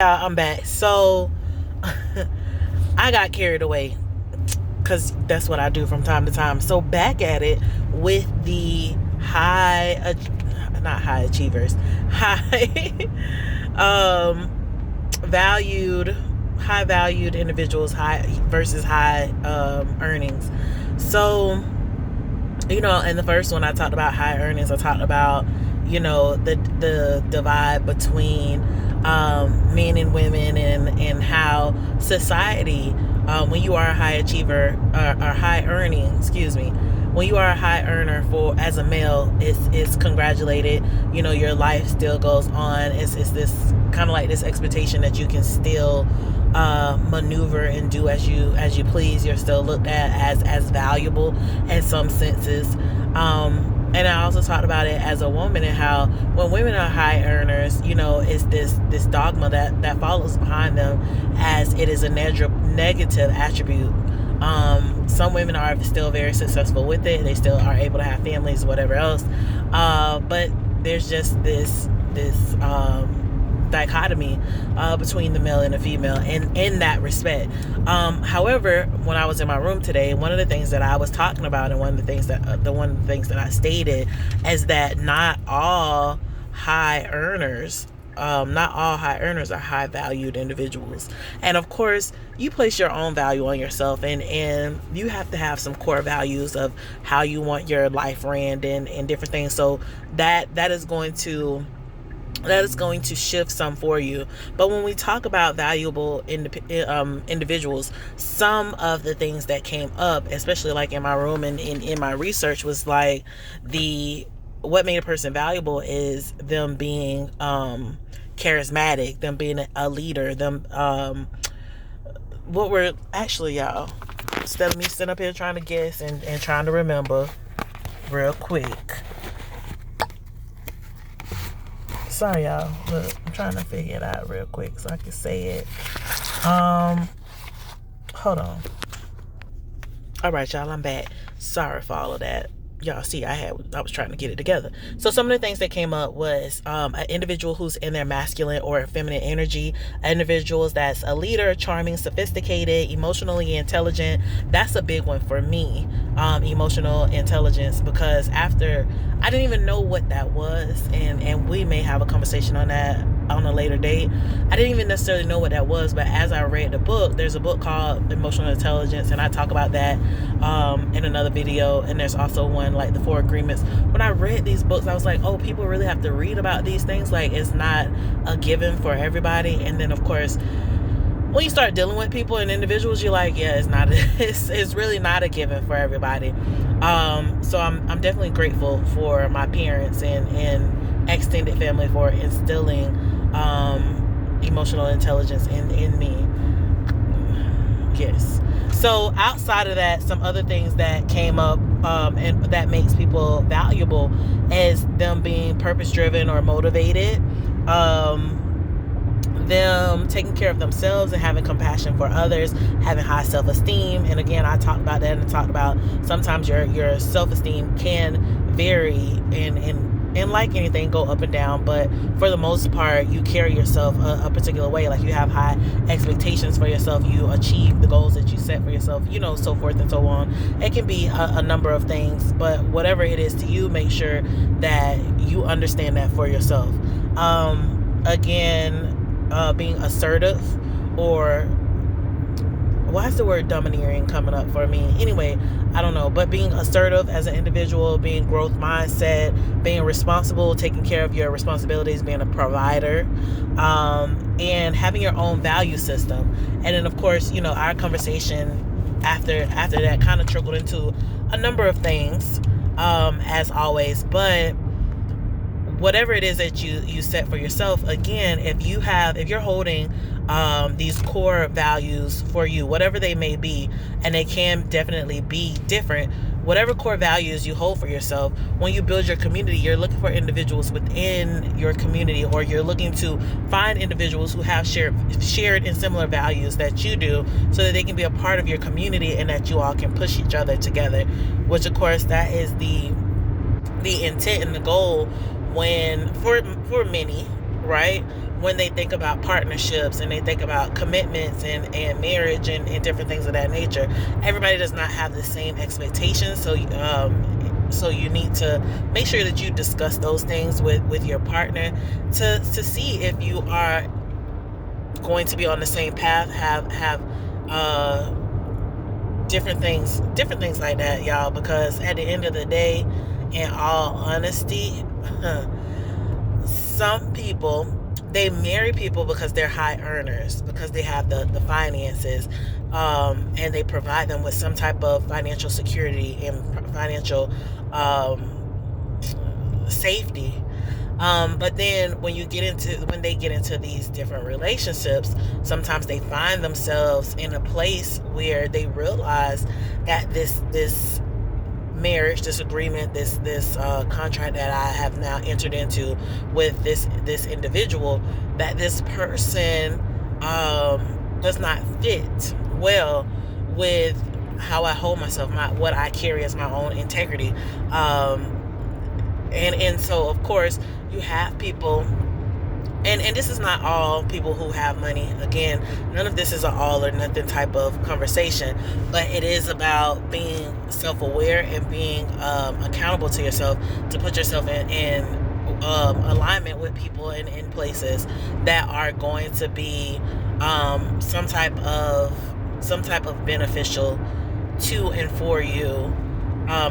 I'm back. So I got carried away because that's what I do from time to time. So back at it with the not high achievers, high um, valued, high valued individuals, high versus high earnings. So in the first one I talked about high earnings. I talked about the divide between men and women, and how society, when you are a high achiever, or high earning, excuse me, when you are a high earner for as a male, it's congratulated. Your life still goes on. It's this kind of like this expectation that you can still maneuver and do as you please. You're still looked at as valuable in some senses. And I also talked about it as a woman, and how when women are high earners, it's this dogma that follows behind them, as it is a negative attribute. Some women are still very successful with it. They still are able to have families, whatever else. But there's just this dichotomy between the male and the female in that respect. However, when I was in my room today, one of the things that I was talking about, and one of the things that I stated, is that not all high earners are high valued individuals. And of course, you place your own value on yourself, and you have to have some core values of how you want your life ran, and different things. So that is going to shift some for you. But when we talk about valuable individuals, some of the things that came up, especially like in my room and in my research, was like what made a person valuable is them being charismatic, them being a leader, them what were actually, y'all, instead of me sitting up here trying to guess and trying to remember real quick. Sorry, y'all. Look, I'm trying to figure it out real quick so I can say it. Hold on. All right, y'all, I'm back. Sorry for all of that. Y'all see, I was trying to get it together. So some of the things that came up was an individual who's in their masculine or feminine energy, individuals that's a leader, charming, sophisticated, emotionally intelligent. That's a big one for me, emotional intelligence, because after I didn't even know what that was, and we may have a conversation on that on a later date. I didn't even necessarily know what that was, but as I read the book, there's a book called Emotional Intelligence, and I talk about that in another video. And there's also one like the 4 Agreements. When I read these books, I was like, oh, people really have to read about these things. Like, it's not a given for everybody. And then of course, when you start dealing with people and individuals, you're like, yeah, it's really not a given for everybody. So I'm definitely grateful for my parents and extended family for instilling emotional intelligence in me. Yes. So outside of that, some other things that came up and that makes people valuable is them being purpose-driven or motivated, them taking care of themselves and having compassion for others, having high self-esteem. And again, I talked about that, and talked about sometimes your self-esteem can vary and like anything, go up and down, but for the most part, you carry yourself a particular way. Like, you have high expectations for yourself, you achieve the goals that you set for yourself, so forth and so on. It can be a number of things, but whatever it is to you, make sure that you understand that for yourself. Being assertive, or why is the word domineering coming up for me? Anyway, I don't know, but being assertive as an individual, being growth mindset, being responsible, taking care of your responsibilities, being a provider, and having your own value system. And then of course, our conversation after that kind of trickled into a number of things, as always. But whatever it is that you set for yourself, again, if you're holding these core values for you, whatever they may be, and they can definitely be different, whatever core values you hold for yourself, when you build your community, you're looking for individuals within your community, or you're looking to find individuals who have shared and similar values that you do, so that they can be a part of your community, and that you all can push each other together, which of course that is the intent and the goal for many, right? when they think about partnerships and they think about commitments and marriage and different things of that nature. Everybody does not have the same expectations. So you need to make sure that you discuss those things with your partner to see if you are going to be on the same path, have different things like that, y'all. Because at the end of the day, in all honesty, some people, they marry people because they're high earners, because they have the finances, and they provide them with some type of financial security and financial safety. But then when they get into these different relationships, sometimes they find themselves in a place where they realize that this marriage, this agreement, this contract that I have now entered into with this individual, that this person does not fit well with how I hold myself, what I carry as my own integrity. And so of course you have people, and this is not all people who have money. Again, none of this is an all or nothing type of conversation, but it is about being self-aware and being accountable to yourself, to put yourself in alignment with people and in places that are going to be some type of beneficial to and for you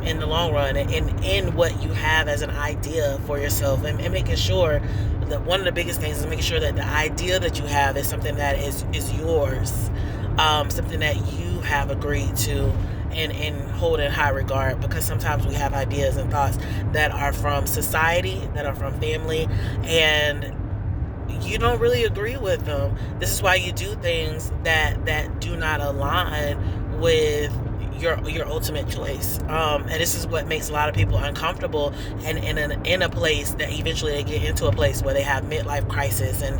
in the long run, and in what you have as an idea for yourself, and making sure that one of the biggest things is making sure that the idea that you have is something that is yours, something that you have agreed to and hold in high regard. Because sometimes we have ideas and thoughts that are from society, that are from family, and you don't really agree with them. This is why you do things that do not align with your ultimate choice, and this is what makes a lot of people uncomfortable, and in a place that eventually they get into a place where they have midlife crisis and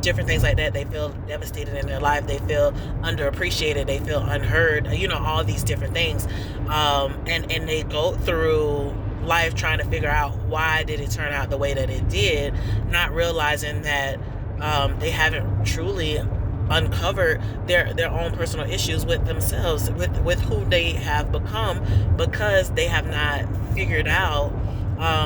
different things like that. They feel devastated in their life, they feel underappreciated, they feel unheard, all these different things, and they go through life trying to figure out why did it turn out the way that it did, not realizing that they haven't truly uncovered their own personal issues with themselves, with who they have become, because they have not figured out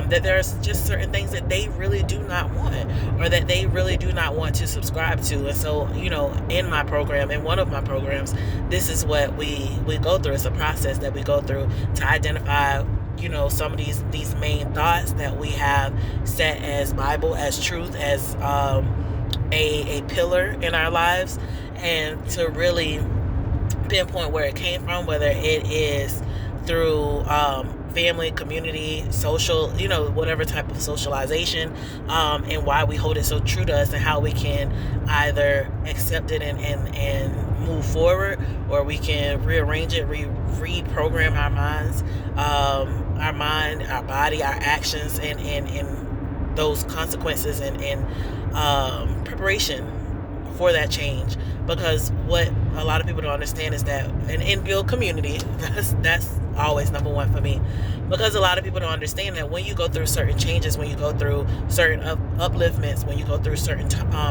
that there's just certain things that they really do not want, or that they really do not want to subscribe to. And so, in my program, in one of my programs, this is what we go through. It's a process that we go through to identify some of these main thoughts that we have set as Bible, as truth, as a pillar in our lives, and to really pinpoint where it came from, whether it is through family, community, social, whatever type of socialization, and why we hold it so true to us, and how we can either accept it and move forward, or we can rearrange it, reprogram our minds, our mind, our body, our actions, and those consequences and preparation for that change. Because what a lot of people don't understand is that, and build community, that's always number one for me, because a lot of people don't understand that when you go through certain changes, when you go through certain upliftments, when you go through certain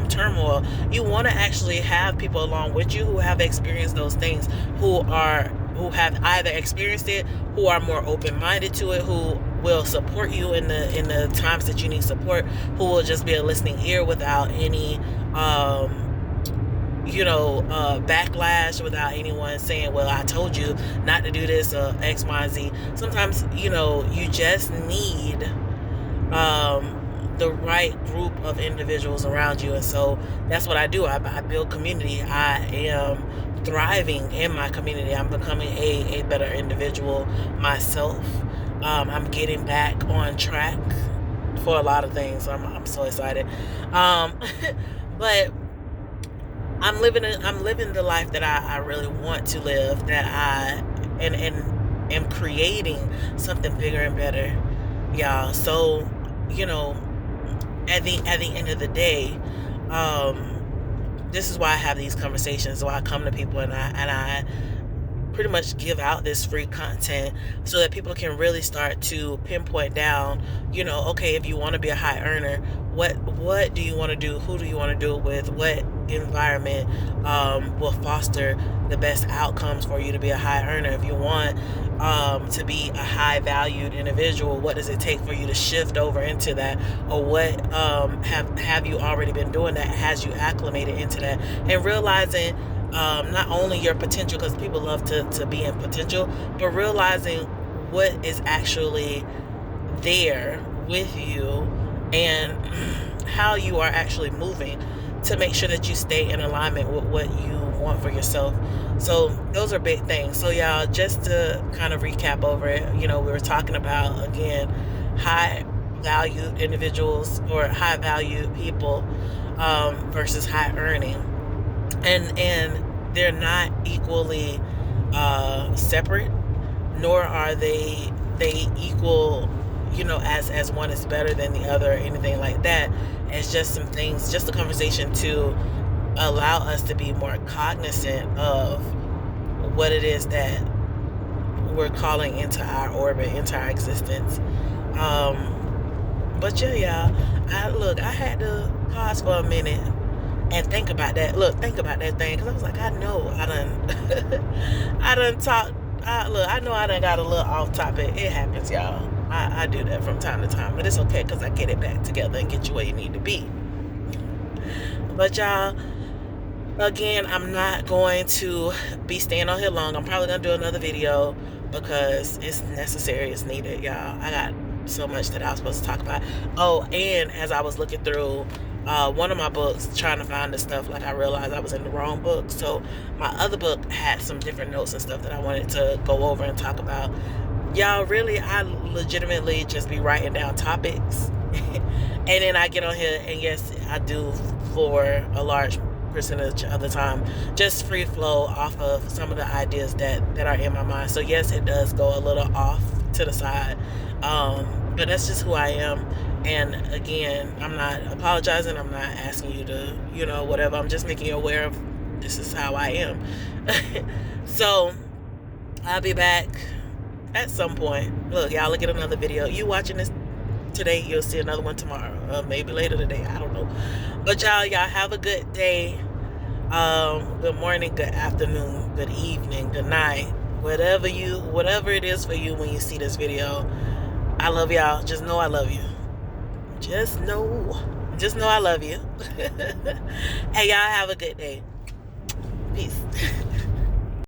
turmoil, you want to actually have people along with you who have experienced those things, who have either experienced it, who are more open-minded to it, who will support you in the times that you need support, who will just be a listening ear without any backlash, without anyone saying, well, I told you not to do this, X, Y, and Z. Sometimes, you just need the right group of individuals around you. And so that's what I do. I build community. I am thriving in my community. I'm becoming a better individual myself. I'm getting back on track for a lot of things. I'm so excited. But I'm living the life that I really want to live, that I am creating something bigger and better, y'all. So, at the end of the day, this is why I have these conversations. So I come to people and I pretty much give out this free content so that people can really start to pinpoint down, okay, if you want to be a high earner, what do you want to do? Who do you want to do it with? What environment will foster the best outcomes for you to be a high earner? If you want to be a high valued individual, what does it take for you to shift over into that? Or what have you already been doing that has you acclimated into that? And realizing not only your potential, because people love to be in potential, but realizing what is actually there with you and how you are actually moving to make sure that you stay in alignment with what you want for yourself. So those are big things. So y'all, just to kind of recap over it, we were talking about, again, high valued individuals or high valued people versus high earning. And they're not equally separate, nor are they equal, as one is better than the other or anything like that. It's just some things, just a conversation to allow us to be more cognizant of what it is that we're calling into our orbit, into our existence. But yeah, y'all, I had to pause for a minute and think about that. Think about that thing, because I was like, I know I done I done talked. I know I done got a little off topic. It happens, y'all. I do that from time to time, but it's okay, because I get it back together and get you where you need to be. But y'all, again, I'm not going to be staying on here long. I'm probably gonna do another video because it's necessary, it's needed, y'all. I got so much that I was supposed to talk about. Oh, and as I was looking through one of my books, trying to find the stuff, I realized I was in the wrong book. So my other book had some different notes and stuff that I wanted to go over and talk about. Y'all, really, I legitimately just be writing down topics and then I get on here, and yes, I do, for a large percentage of the time, just free flow off of some of the ideas that are in my mind. So yes, it does go a little off to the side, but that's just who I am. And again, I'm not apologizing, I'm not asking you to whatever. I'm just making you aware of this is how I am. So I'll be back at some point. Look, y'all, look at another video. You watching this today, you'll see another one tomorrow, maybe later today, I don't know. But y'all have a good day, good morning, good afternoon, good evening, good night, whatever it is for you when you see this video. I love y'all. Just know I love you. Just know I love you. Hey, y'all, have a good day.